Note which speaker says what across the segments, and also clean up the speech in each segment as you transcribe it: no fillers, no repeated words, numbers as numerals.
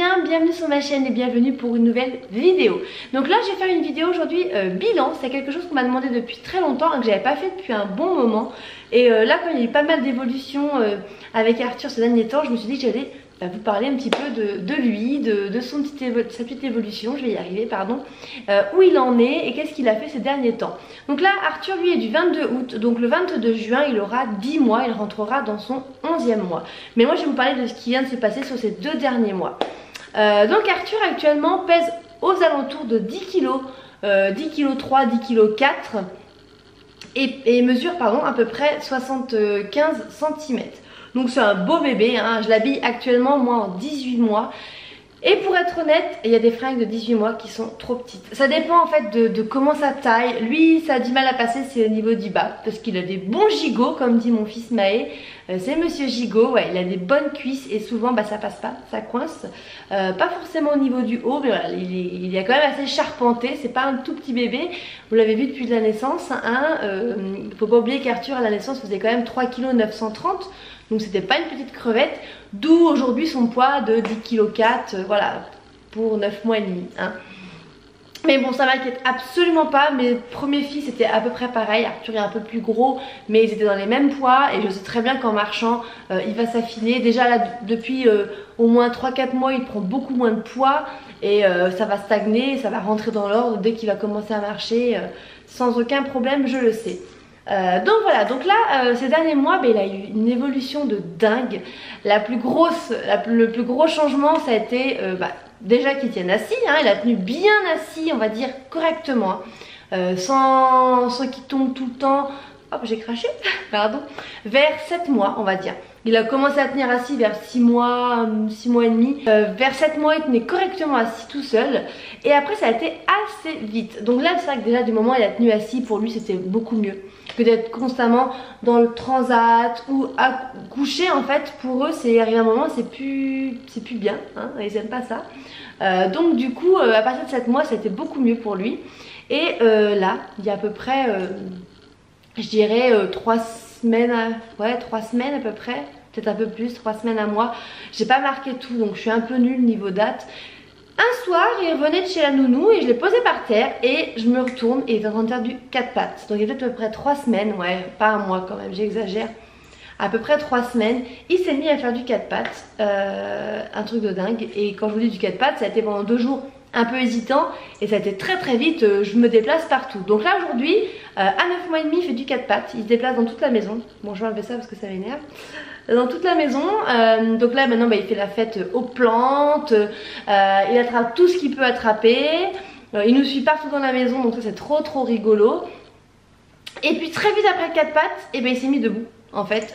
Speaker 1: bien, bienvenue sur ma chaîne et bienvenue pour une nouvelle vidéo. Donc là je vais faire une vidéo aujourd'hui bilan, c'est quelque chose qu'on m'a demandé depuis très longtemps, que j'avais pas fait depuis un bon moment. Et là quand il y a eu pas mal d'évolutions avec Arthur ces derniers temps, je me suis dit que j'allais vous parler un petit peu de lui, de sa petite évolution, je vais y arriver pardon, où il en est et qu'est-ce qu'il a fait ces derniers temps. Donc là Arthur lui est du 22 août, donc le 22 juin il aura 10 mois, il rentrera dans son 11e mois. Mais moi je vais vous parler de ce qui vient de se passer sur ces 2 derniers mois. Donc Arthur actuellement pèse aux alentours de 10 kg, 10 kg 3, 10 kg 4 et mesure pardon à peu près 75 cm. Donc c'est un beau bébé, hein. Je l'habille actuellement moi en 18 mois. Et pour être honnête, il y a des fringues de 18 mois qui sont trop petites. Ça dépend en fait de comment ça taille. Lui, ça a du mal à passer, c'est au niveau du bas. Parce qu'il a des bons gigots, comme dit mon fils Maë. C'est monsieur gigot, ouais, il a des bonnes cuisses et souvent ça passe pas, ça coince. Pas forcément au niveau du haut, mais voilà, il est quand même assez charpenté. C'est pas un tout petit bébé, vous l'avez vu depuis la naissance. Hein, faut pas oublier qu'Arthur à la naissance faisait quand même 3 kg 930. Donc c'était pas une petite crevette, d'où aujourd'hui son poids de 10 kg 4, voilà, pour 9 mois et demi. Hein. Mais bon, ça m'inquiète absolument pas. Mes premiers fils étaient à peu près pareil. Arthur est un peu plus gros, mais ils étaient dans les mêmes poids. Et je sais très bien qu'en marchant, il va s'affiner. Déjà là, depuis au moins 3-4 mois, il prend beaucoup moins de poids. Et ça va stagner, ça va rentrer dans l'ordre dès qu'il va commencer à marcher. Sans aucun problème, je le sais. Donc voilà, donc là ces derniers mois il a eu une évolution de dingue. Le plus gros changement ça a été déjà qu'il tienne assis, hein, il a tenu bien assis, on va dire correctement, sans qu'il tombe tout le temps. Hop, j'ai craché, pardon. Vers 7 mois on va dire. Il a commencé à tenir assis vers 6 mois, 6 mois et demi. Vers 7 mois il tenait correctement assis tout seul. Et après ça a été assez vite. Donc là c'est vrai que déjà du moment où il a tenu assis, pour lui c'était beaucoup mieux que d'être constamment dans le transat ou à coucher. En fait pour eux c'est arrivé un moment, c'est plus bien, hein, ils aiment pas ça. Donc du coup à partir de 7 mois ça a été beaucoup mieux pour lui. Et là il y a à peu près je dirais 3 semaines, 3 semaines à peu près, peut-être un peu plus, 3 semaines à mois. J'ai pas marqué tout donc je suis un peu nulle niveau date. Un soir il revenait de chez la nounou et je l'ai posé par terre et je me retourne et il est en train de faire du 4 pattes. Donc il y a peut-être à peu près 3 semaines, ouais pas un mois quand même, j'exagère. À peu près 3 semaines, il s'est mis à faire du 4 pattes, un truc de dingue. Et quand je vous dis du 4 pattes, ça a été pendant 2 jours un peu hésitant et ça a été très très vite, je me déplace partout. Donc là aujourd'hui, à 9 mois et demi, il fait du 4 pattes, il se déplace dans toute la maison. Bon, je vais enlever ça parce que ça m'énerve. Dans toute la maison, donc là maintenant il fait la fête aux plantes, il attrape tout ce qu'il peut attraper, il nous suit partout dans la maison, donc ça c'est trop rigolo. Et puis très vite après 4 pattes, il s'est mis debout. En fait,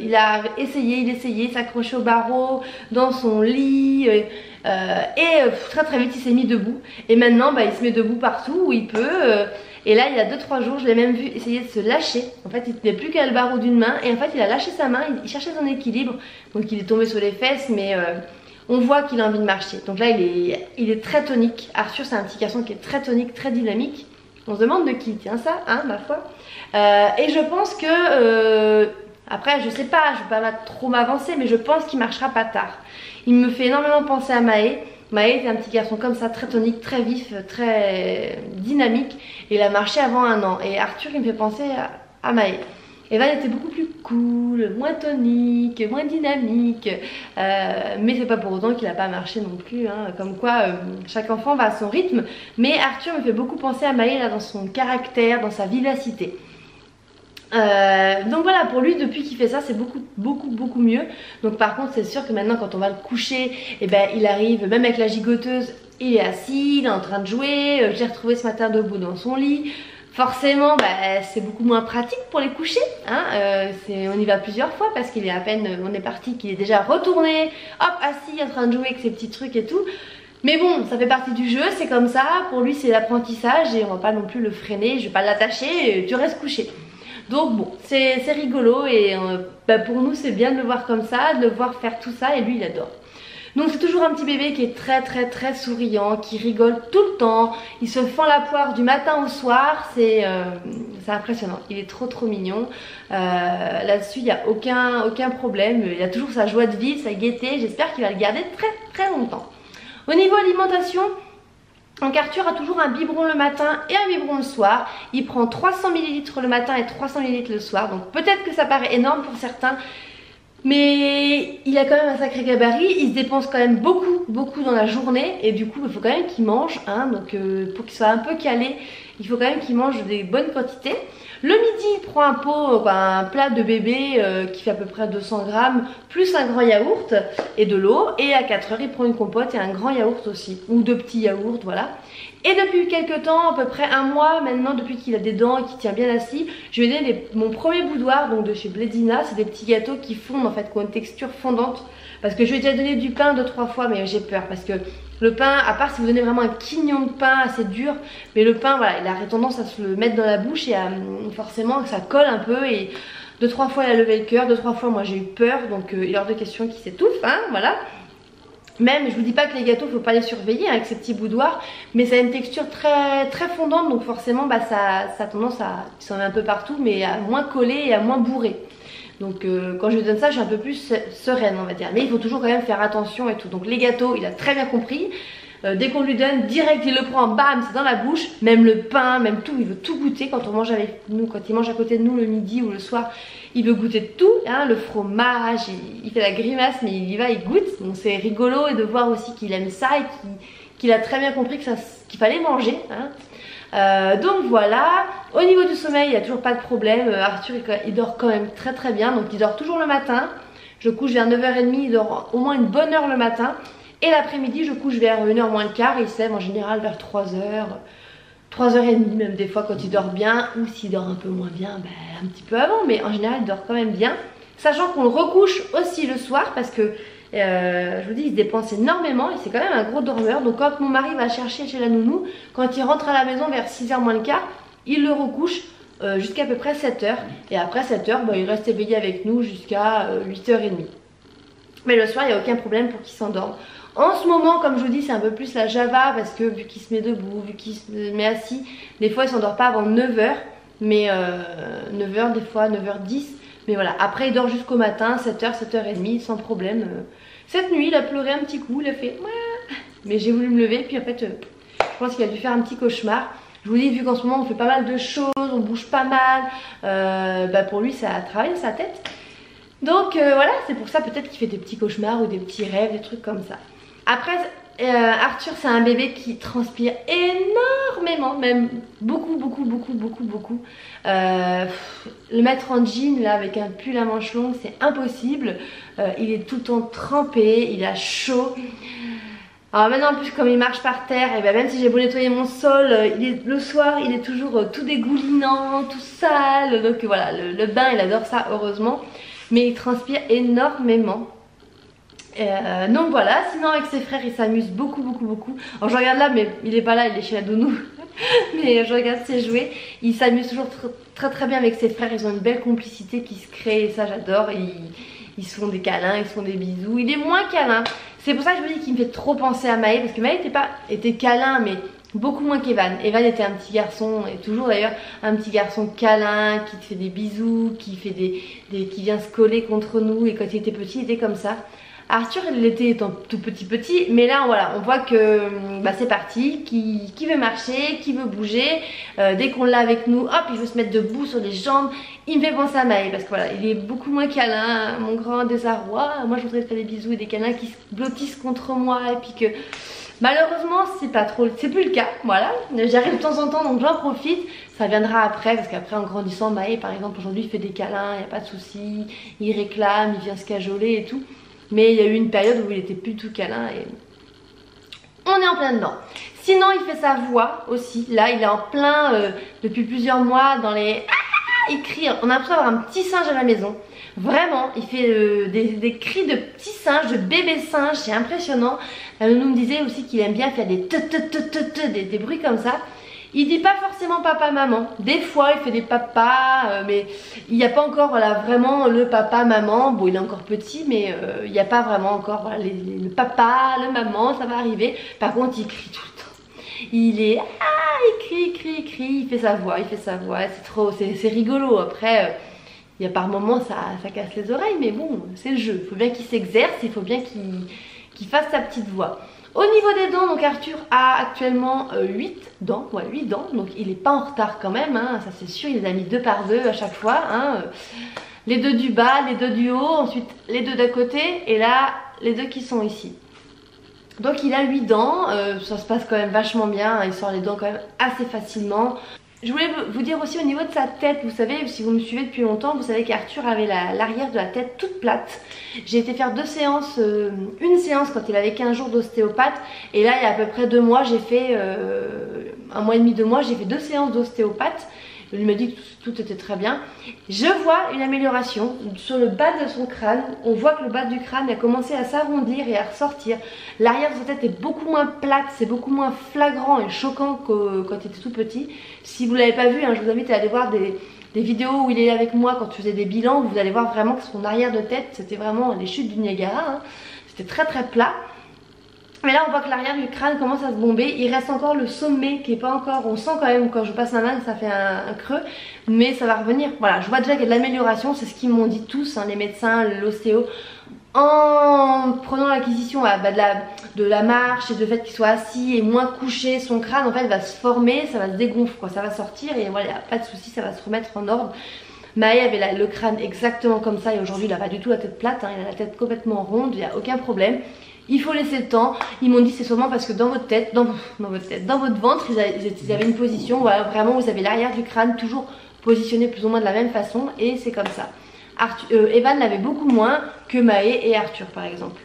Speaker 1: il a essayé, s'accrocher au barreau, dans son lit, et très vite il s'est mis debout. Et maintenant il se met debout partout où il peut. Et là il y a 2-3 jours je l'ai même vu essayer de se lâcher. En fait il tenait plus qu'à le barreau d'une main et en fait il a lâché sa main, il cherchait son équilibre. Donc il est tombé sur les fesses mais on voit qu'il a envie de marcher. Donc là il est très tonique. Arthur c'est un petit garçon qui est très tonique, très dynamique. On se demande de qui il tient ça, hein, ma foi. Et je pense que, après je sais pas, je vais pas trop m'avancer, mais je pense qu'il marchera pas tard. Il me fait énormément penser à Maë. Maë c'est un petit garçon comme ça, très tonique, très vif, très dynamique. Et il a marché avant 1 an. Et Arthur il me fait penser à Maë. Evan était beaucoup plus cool, moins tonique, moins dynamique, mais c'est pas pour autant qu'il a pas marché non plus, hein. Comme quoi chaque enfant va à son rythme. Mais Arthur me fait beaucoup penser à Maë là, dans son caractère, dans sa vivacité. Donc voilà, pour lui depuis qu'il fait ça c'est beaucoup mieux. Donc par contre c'est sûr que maintenant quand on va le coucher, il arrive, même avec la gigoteuse, il est assis, il est en train de jouer. Je l'ai retrouvé ce matin debout dans son lit. Forcément c'est beaucoup moins pratique pour les coucher, hein. On y va plusieurs fois parce qu'il est à peine, on est parti, qu'il est déjà retourné, hop assis en train de jouer avec ses petits trucs et tout. Mais bon, ça fait partie du jeu, c'est comme ça, pour lui c'est l'apprentissage et on va pas non plus le freiner, je vais pas l'attacher, tu restes couché. Donc bon, c'est rigolo et pour nous c'est bien de le voir comme ça, de le voir faire tout ça et lui il adore. Donc c'est toujours un petit bébé qui est très souriant, qui rigole tout le temps, il se fend la poire du matin au soir, c'est impressionnant, il est trop mignon. Là-dessus il n'y a aucun problème, il a toujours sa joie de vivre, sa gaieté, j'espère qu'il va le garder très longtemps. Au niveau alimentation, donc Arthur a toujours un biberon le matin et un biberon le soir. Il prend 300 ml le matin et 300 ml le soir. Donc peut-être que ça paraît énorme pour certains, mais il a quand même un sacré gabarit. Il se dépense quand même beaucoup dans la journée. Et du coup il faut quand même qu'il mange, hein. Donc pour qu'il soit un peu calé, il faut quand même qu'il mange des bonnes quantités. Le midi il prend un pot, un plat de bébé qui fait à peu près 200 grammes, plus un grand yaourt et de l'eau. Et à 4 heures il prend une compote et un grand yaourt aussi, ou 2 petits yaourts, voilà. Et depuis quelques temps, à peu près un mois maintenant, depuis qu'il a des dents et qu'il tient bien assis, je lui ai donné mon premier boudoir, donc de chez Blédina. C'est des petits gâteaux qui fondent en fait, qui ont une texture fondante. Parce que je lui ai déjà donné du pain 2-3 fois, mais j'ai peur parce que le pain, à part si vous donnez vraiment un quignon de pain assez dur, mais le pain, voilà, il a tendance à se le mettre dans la bouche et forcément ça colle un peu. Et 2-3 fois il a levé le cœur, 2-3 fois moi j'ai eu peur, donc il est hors de question qu'il s'étouffe, hein, voilà. Même, je vous dis pas que les gâteaux faut pas les surveiller, hein, avec ces petits boudoirs, mais ça a une texture très fondante, donc forcément ça a tendance à, il s'en met un peu partout, mais à moins coller et à moins bourrer. Donc quand je lui donne ça, je suis un peu plus sereine, on va dire. Mais il faut toujours quand même faire attention et tout. Donc les gâteaux, il a très bien compris. Dès qu'on lui donne, direct il le prend, bam, c'est dans la bouche. Même le pain, même tout, il veut tout goûter. Quand on mange avec nous, quand il mange à côté de nous le midi ou le soir, il veut goûter tout, hein, le fromage, il fait la grimace, mais il y va, il goûte. Donc c'est rigolo et de voir aussi qu'il aime ça et qu'il a très bien compris qu'il fallait manger, hein. Donc voilà, au niveau du sommeil il n'y a toujours pas de problème. Arthur il dort quand même très bien, donc il dort toujours le matin. Je couche vers 9h30, il dort au moins une bonne heure le matin. Et l'après-midi je couche vers 1h moins le quart et il se lève en général vers 3h, 3h30 même des fois quand il dort bien. Ou s'il dort un peu moins bien, un petit peu avant, mais en général il dort quand même bien. Sachant qu'on le recouche aussi le soir parce que je vous dis, il se dépense énormément et c'est quand même un gros dormeur. Donc quand mon mari va chercher chez la nounou, quand il rentre à la maison vers 6h moins le quart, il le recouche jusqu'à peu près 7h. Et après 7h, il reste éveillé avec nous jusqu'à 8h30. Mais le soir, il n'y a aucun problème pour qu'il s'endorme. En ce moment, comme je vous dis, c'est un peu plus la Java parce que vu qu'il se met debout, vu qu'il se met assis, des fois il ne s'endort pas avant 9h. Mais 9h, des fois 9h10. Mais voilà, après il dort jusqu'au matin, 7h, 7h30, sans problème. Cette nuit, il a pleuré un petit coup, il a fait... Mais j'ai voulu me lever, puis en fait, je pense qu'il a dû faire un petit cauchemar. Je vous dis, vu qu'en ce moment, on fait pas mal de choses, on bouge pas mal, pour lui, ça a travaillé sa tête. Donc voilà, c'est pour ça peut-être qu'il fait des petits cauchemars ou des petits rêves, des trucs comme ça. Après... Arthur c'est un bébé qui transpire énormément, même beaucoup. Le mettre en jean là avec un pull à manches longues c'est impossible. Il est tout le temps trempé, il a chaud. Alors maintenant en plus comme il marche par terre, et même si j'ai beau nettoyer mon sol, le soir il est toujours tout dégoulinant, tout sale. Donc voilà, le bain il adore ça heureusement, mais il transpire énormément. Donc voilà, sinon avec ses frères il s'amuse beaucoup. Alors je regarde là mais il est pas là, il est chez la nounou. Mais je regarde ses jouets, il s'amuse toujours très bien avec ses frères. Ils ont une belle complicité qui se crée et ça j'adore. Ils se font des câlins, ils se font des bisous. Il est moins câlin, c'est pour ça que je me dis qu'il me fait trop penser à Maë. Parce que Maë était câlin mais beaucoup moins qu'Evan. Evan était un petit garçon, et toujours d'ailleurs un petit garçon câlin, qui te fait des bisous, qui vient se coller contre nous. Et quand il était petit il était comme ça. Arthur il était étant tout petit, mais là voilà, on voit que c'est parti, qui veut marcher, qui veut bouger. Dès qu'on l'a avec nous, hop, il veut se mettre debout sur les jambes. Il me fait penser à Maë parce que voilà, il est beaucoup moins câlin, mon grand désarroi. Moi je voudrais te faire des bisous et des câlins qui se blottissent contre moi et puis que malheureusement c'est plus le cas, voilà. J'arrive de temps en temps donc j'en profite. Ça viendra après parce qu'après en grandissant, Maë par exemple aujourd'hui il fait des câlins, il n'y a pas de souci, il réclame, il vient se cajoler et tout. Mais il y a eu une période où il était plus tout câlin et on est en plein dedans. Sinon il fait sa voix aussi. Là il est en plein depuis plusieurs mois dans les... Il crie, on a l'impression d'avoir un petit singe à la maison. Vraiment, il fait des cris de petits singes, de bébés singes, c'est impressionnant. La nounou me disait aussi qu'il aime bien faire des bruits comme ça. Il dit pas forcément papa maman, des fois il fait des papas, mais il n'y a pas encore voilà, vraiment le papa maman. Bon il est encore petit mais il n'y a pas vraiment encore voilà, le papa, le maman, ça va arriver. Par contre il crie tout le temps, il crie, il fait sa voix, c'est trop, c'est rigolo. Après il y a par moments ça casse les oreilles mais bon c'est le jeu, il faut bien qu'il s'exerce, il faut bien qu'il fasse sa petite voix. Au niveau des dents, donc Arthur a actuellement 8 dents, ouais 8 dents, donc il n'est pas en retard quand même, hein, ça c'est sûr, il les a mis 2 par 2 à chaque fois. Hein, les 2 du bas, les 2 du haut, ensuite les 2 d'à côté et là les 2 qui sont ici. Donc il a 8 dents, ça se passe quand même vachement bien, il sort les dents quand même assez facilement. Je voulais vous dire aussi au niveau de sa tête, vous savez, si vous me suivez depuis longtemps, vous savez qu'Arthur avait l'arrière de la tête toute plate. J'ai été faire 2 séances, une séance quand il avait 15 jours d'ostéopathe et là il y a à peu près 2 mois, j'ai fait, 1 mois et demi, 2 mois, j'ai fait 2 séances d'ostéopathe. Il m'a dit que tout était très bien. Je vois une amélioration sur le bas de son crâne. On voit que le bas du crâne a commencé à s'arrondir et à ressortir. L'arrière de sa tête est beaucoup moins plate, c'est beaucoup moins flagrant et choquant que quand il était tout petit. Si vous ne l'avez pas vu, hein, je vous invite à aller voir des vidéos où il est avec moi quand je faisais des bilans. Vous allez voir vraiment que son arrière de tête, c'était vraiment les chutes du Niagara. Hein. C'était très très plat. Mais là on voit que l'arrière du crâne commence à se bomber. Il reste encore le sommet qui est pas encore, on sent quand même quand je passe ma main que ça fait un creux, mais ça va revenir. Voilà, je vois déjà qu'il y a de l'amélioration, c'est ce qu'ils m'ont dit tous, hein, les médecins, l'ostéo. En prenant l'acquisition de la marche et du fait qu'il soit assis et moins couché, son crâne en fait va se former, ça va se dégonfler, quoi, ça va sortir et voilà, il n'y a pas de souci, ça va se remettre en ordre. Maë avait le crâne exactement comme ça et aujourd'hui il n'a pas du tout la tête plate, hein, il a la tête complètement ronde, il n'y a aucun problème. Il faut laisser le temps. Ils m'ont dit c'est sûrement parce que dans votre tête, dans votre ventre, ils avaient une position, voilà, vraiment vous avez l'arrière du crâne toujours positionné plus ou moins de la même façon et c'est comme ça. Evan l'avait beaucoup moins que Maë et Arthur par exemple.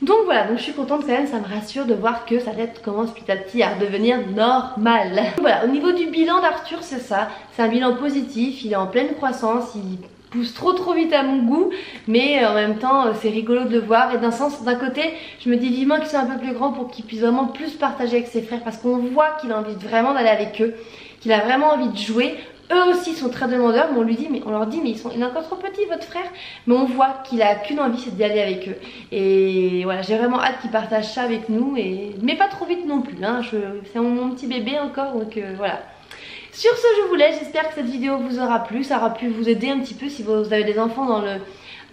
Speaker 1: Donc voilà, donc je suis contente quand même, ça me rassure de voir que sa tête commence petit à petit à redevenir normale. Voilà, au niveau du bilan d'Arthur c'est ça, c'est un bilan positif, il est en pleine croissance, il pousse trop vite à mon goût, mais en même temps c'est rigolo de le voir et d'un côté je me dis vivement qu'ils soient un peu plus grands pour qu'ils puissent vraiment plus partager avec ses frères parce qu'on voit qu'il a envie vraiment d'aller avec eux, qu'il a vraiment envie de jouer. Eux aussi sont très demandeurs, mais on leur dit mais il est encore trop petit votre frère, mais on voit qu'il a qu'une envie, c'est d'y aller avec eux. Et voilà, j'ai vraiment hâte qu'il partage ça avec nous, mais pas trop vite non plus, hein. C'est mon petit bébé encore, donc voilà. Sur ce je vous laisse, j'espère que cette vidéo vous aura plu, ça aura pu vous aider un petit peu si vous avez des enfants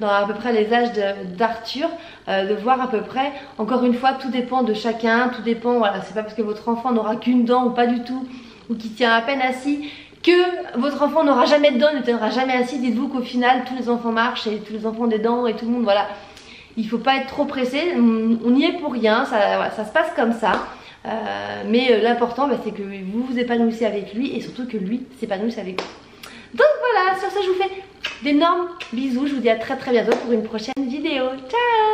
Speaker 1: dans à peu près les âges d'Arthur, de voir à peu près. Encore une fois, tout dépend de chacun, tout dépend, voilà, c'est pas parce que votre enfant n'aura qu'une dent ou pas du tout, ou qui tient à peine assis, que votre enfant n'aura jamais de dents, ne tiendra jamais assis. Dites-vous qu'au final tous les enfants marchent et tous les enfants ont des dents et tout le monde, voilà. Il faut pas être trop pressé, on n'y est pour rien, voilà, ça se passe comme ça. Mais l'important c'est que vous vous épanouissez avec lui et surtout que lui s'épanouisse avec vous. Donc voilà, sur ça je vous fais d'énormes bisous, je vous dis à très bientôt pour une prochaine vidéo. Ciao!